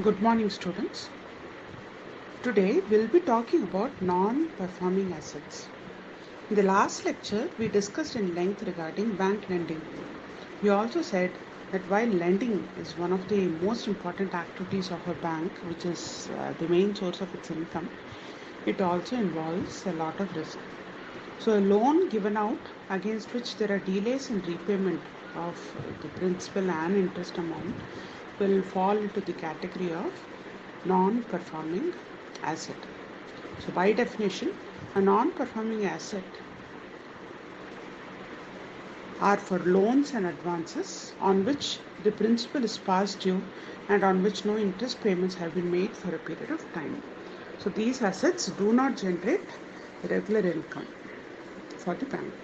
Good morning, students. Today we'll be talking about non-performing assets. In the last lecture, we discussed in length regarding bank lending. We also said that while lending is one of the most important activities of a bank, which is the main source of its income, it also involves a lot of risk. So, a loan given out against which there are delays in repayment of the principal and interest amount will fall into the category of non-performing asset. So, by definition, a non-performing asset are for loans and advances on which the principal is past due and on which no interest payments have been made for a period of time. So, these assets do not generate regular income for the bank.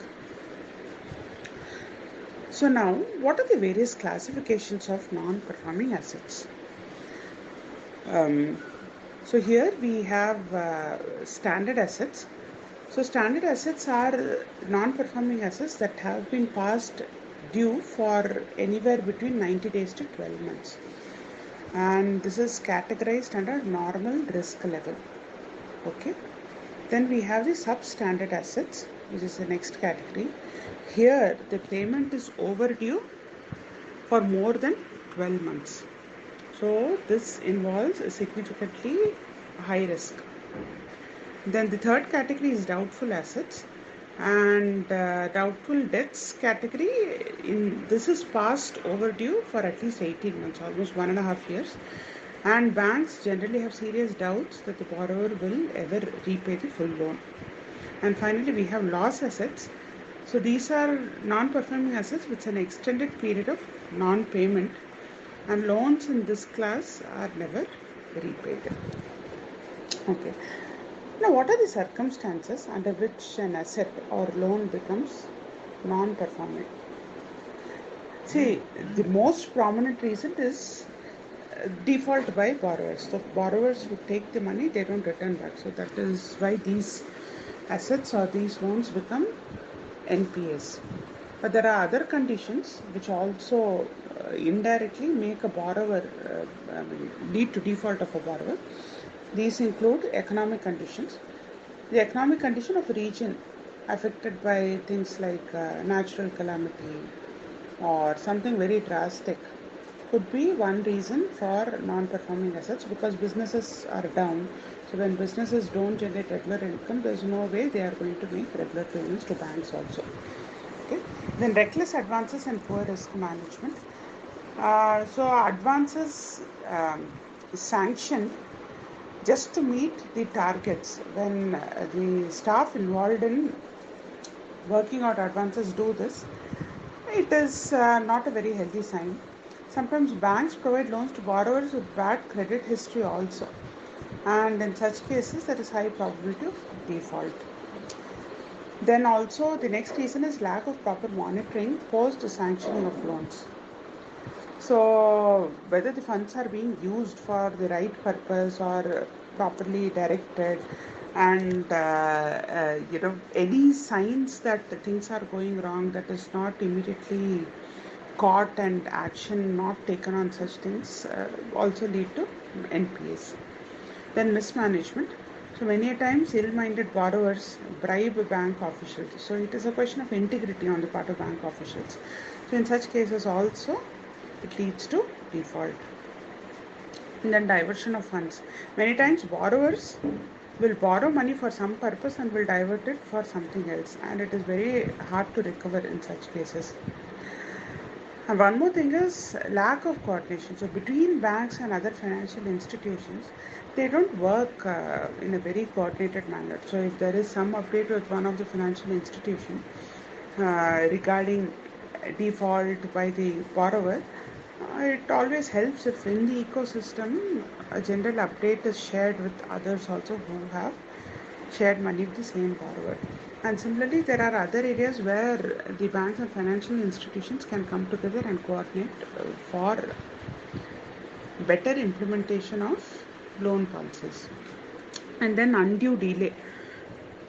So now, what are the various classifications of non-performing assets? So here we have standard assets. So standard assets are non-performing assets that have been past due for anywhere between 90 days to 12 months. And this is categorized under normal risk level. Okay. Then we have the substandard assets, which is the next category. Here the payment is overdue for more than 12 months. So this involves a significantly high risk. Then the third category is doubtful assets, and doubtful debts category, in this is past overdue for at least 18 months, almost 1.5 years, and banks generally have serious doubts that the borrower will ever repay the full loan. And finally we have loss assets. So these are non-performing assets with an extended period of non-payment, and loans in this class are never repaid. Okay. Now, what are the circumstances under which an asset or loan becomes non-performing? See, the most prominent reason is default by borrowers. So borrowers who take the money, they don't return back. So that is why these assets or these loans become NPAs. But there are other conditions which also indirectly make a borrower lead to default of a borrower. These include economic conditions. The economic condition of a region affected by things like natural calamity or something very drastic could be one reason for non-performing assets, because businesses are down. So when businesses don't generate regular income, there's no way they are going to make regular payments to banks also. Okay. Then reckless advances and poor risk management. So advances sanctioned just to meet the targets. When the staff involved in working out advances do this, it is not a very healthy sign. Sometimes banks provide loans to borrowers with bad credit history also, and in such cases there is high probability of default. Then also the next reason is lack of proper monitoring post sanctioning of loans. So whether the funds are being used for the right purpose or properly directed, and any signs that things are going wrong that is not immediately caught and action not taken on such things also lead to NPAs. Then mismanagement. So many times ill-minded borrowers bribe bank officials. So it is a question of integrity on the part of bank officials. So in such cases also it leads to default. And then diversion of funds. Many times borrowers will borrow money for some purpose and will divert it for something else, and it is very hard to recover in such cases. And one more thing is lack of coordination. So between banks and other financial institutions, they don't work in a very coordinated manner. So if there is some update with one of the financial institution regarding default by the borrower, it always helps if in the ecosystem a general update is shared with others also who have shared money with the same borrower. And similarly, there are other areas where the banks and financial institutions can come together and coordinate for better implementation of loan policies. And then undue delay.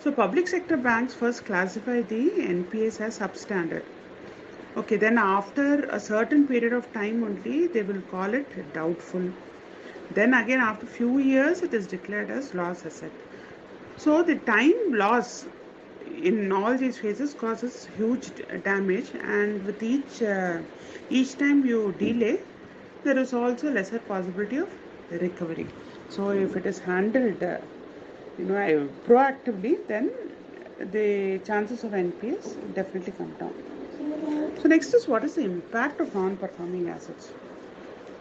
So public sector banks first classify the NPAs as substandard. Okay, then after a certain period of time only, they will call it doubtful. Then again after few years it is declared as loss asset. So the time loss in all these phases causes huge damage, and with each time you delay, there is also lesser possibility of recovery. So if it is handled proactively, then the chances of NPS definitely come down. So next is, what is the impact of non-performing assets?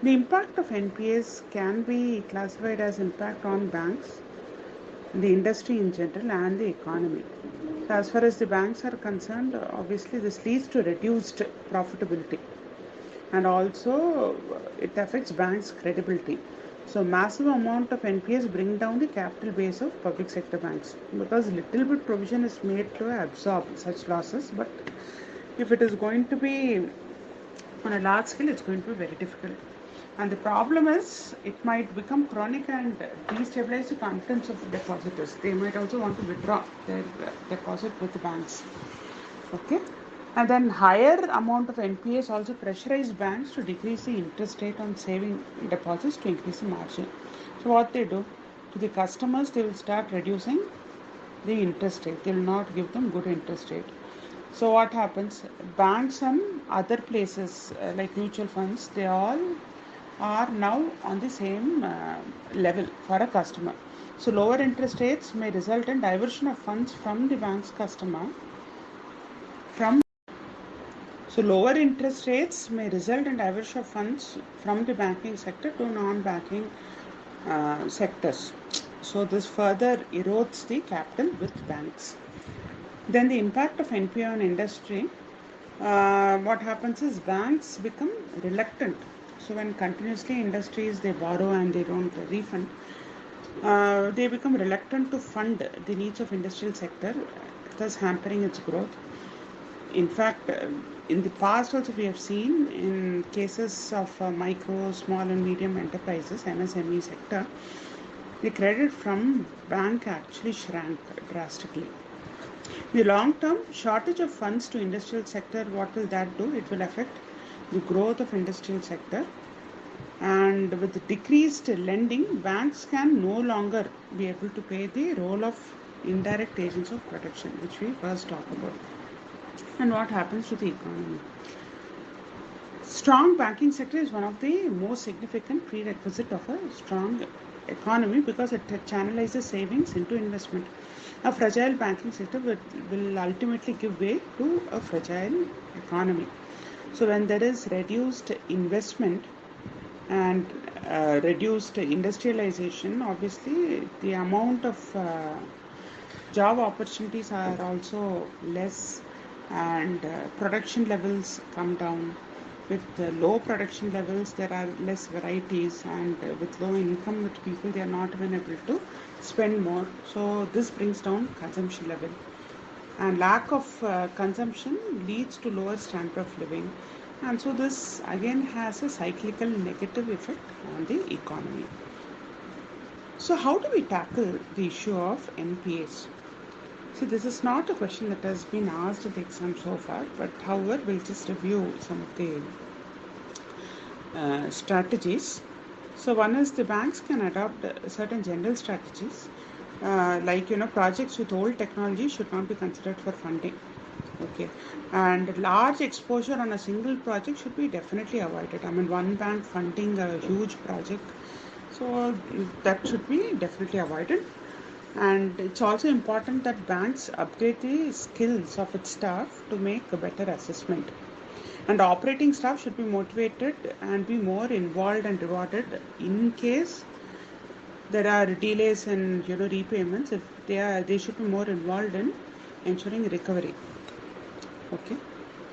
The impact of NPS can be classified as impact on banks, the industry in general, and the economy. So as far as the banks are concerned, obviously this leads to reduced profitability, and also it affects banks' credibility. So massive amount of NPS bring down the capital base of public sector banks, because little bit provision is made to absorb such losses. But if it is going to be on a large scale, it's going to be very difficult. And the problem is, it might become chronic and destabilize the confidence of depositors. They might also want to withdraw their deposit with the banks. Okay. And then higher amount of NPS also pressurize banks to decrease the interest rate on saving deposits to increase the margin. So what they do to the customers, they will start reducing the interest rate. They will not give them good interest rate. So what happens? Banks and other places like mutual funds, they all are now on the same level for a customer. So lower interest rates may result in diversion of funds from the bank's customer from So lower interest rates may result in diversion of funds from the banking sector to non-banking sectors. So this further erodes the capital with banks. Then the impact of NPA on industry. What happens is banks become reluctant. So when continuously industries they borrow and they don't refund, they become reluctant to fund the needs of industrial sector, thus hampering its growth. In fact, in the past also we have seen in cases of micro, small and medium enterprises, MSME sector, the credit from bank actually shrank drastically. The long term shortage of funds to industrial sector, what will that do? It will affect the growth of industrial sector, and with decreased lending, banks can no longer be able to play the role of indirect agents of protection, which we first talked about. And what happens to the economy? Strong banking sector is one of the most significant prerequisite of a strong economy, because it channelizes savings into investment. A fragile banking sector will ultimately give way to a fragile economy. So when there is reduced investment and reduced industrialization, obviously the amount of job opportunities are also less, and production levels come down. With low production levels, there are less varieties, and with low income with people, they are not even able to spend more. So this brings down consumption level, and lack of consumption leads to lower standard of living, and so this again has a cyclical negative effect on the economy. So how do we tackle the issue of NPAs? See, this is not a question that has been asked at the exam so far, but however, we'll just review some of the strategies. So one is, the banks can adopt certain general strategies, like projects with old technology should not be considered for funding. Okay, and large exposure on a single project should be definitely avoided. I mean, one bank funding a huge project, so that should be definitely avoided. And it's also important that banks upgrade the skills of its staff to make a better assessment. And operating staff should be motivated and be more involved and rewarded in case there are delays in repayments. If they should be more involved in ensuring recovery. Okay,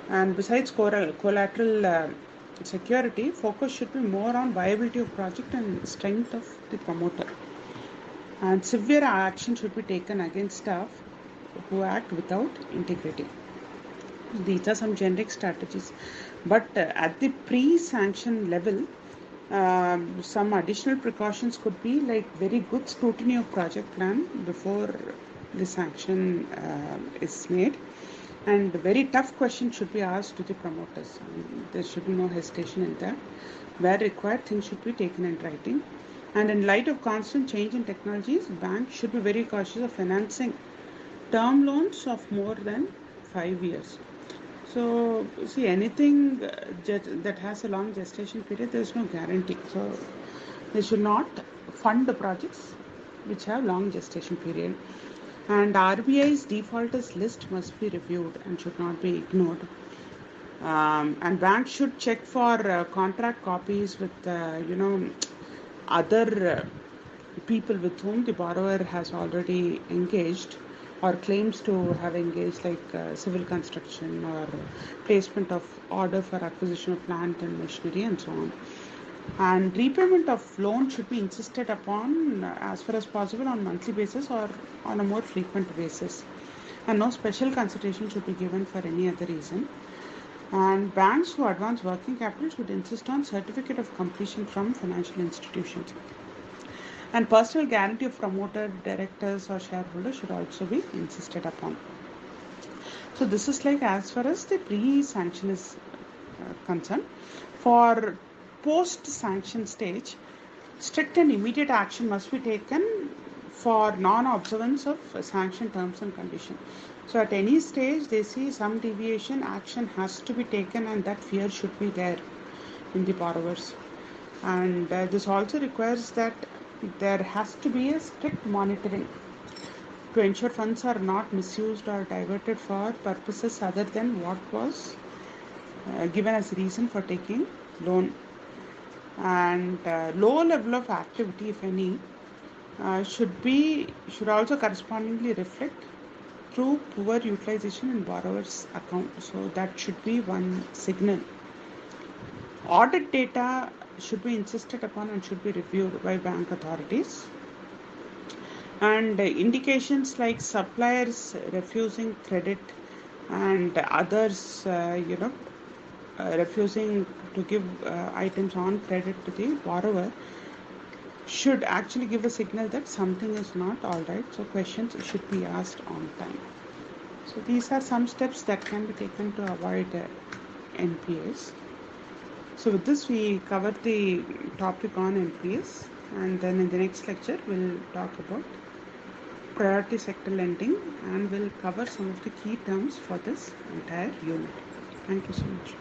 and besides collateral security, focus should be more on viability of project and strength of the promoter. And severe action should be taken against staff who act without integrity. These are some generic strategies, but at the pre-sanction level, some additional precautions could be like very good scrutiny of project plan before the sanction is made, and very tough questions should be asked to the promoters. There should be no hesitation in that. Where required, things should be taken in writing. And in light of constant change in technologies, banks should be very cautious of financing term loans of more than 5 years. So, see, anything that has a long gestation period, there is no guarantee. So, they should not fund the projects which have long gestation period. And RBI's defaulters list must be reviewed and should not be ignored. And banks should check for contract copies with, other people with whom the borrower has already engaged or claims to have engaged, like civil construction or placement of order for acquisition of plant and machinery and so on. And repayment of loan should be insisted upon as far as possible on monthly basis or on a more frequent basis. And no special consideration should be given for any other reason. And banks who advance working capital should insist on certificate of completion from financial institutions. And personal guarantee of promoter, directors, or shareholders should also be insisted upon. So this is like as far as the pre-sanction is concerned. For post-sanction stage, strict and immediate action must be taken for non-observance of sanction terms and conditions. So at any stage they see some deviation, action has to be taken, and that fear should be there in the borrowers. And this also requires that there has to be a strict monitoring to ensure funds are not misused or diverted for purposes other than what was given as reason for taking loan. And low level of activity, if any, should also correspondingly reflect through poor utilization in borrower's account. So that should be one signal. Audit data should be insisted upon and should be reviewed by bank authorities. And indications like suppliers refusing credit and others, refusing to give items on credit to the borrower should actually give a signal that something is not all right. So questions should be asked on time. So these are some steps that can be taken to avoid NPAs. So with this we cover the topic on NPAs, and then in the next lecture we'll talk about priority sector lending and we'll cover some of the key terms for this entire unit. Thank you so much.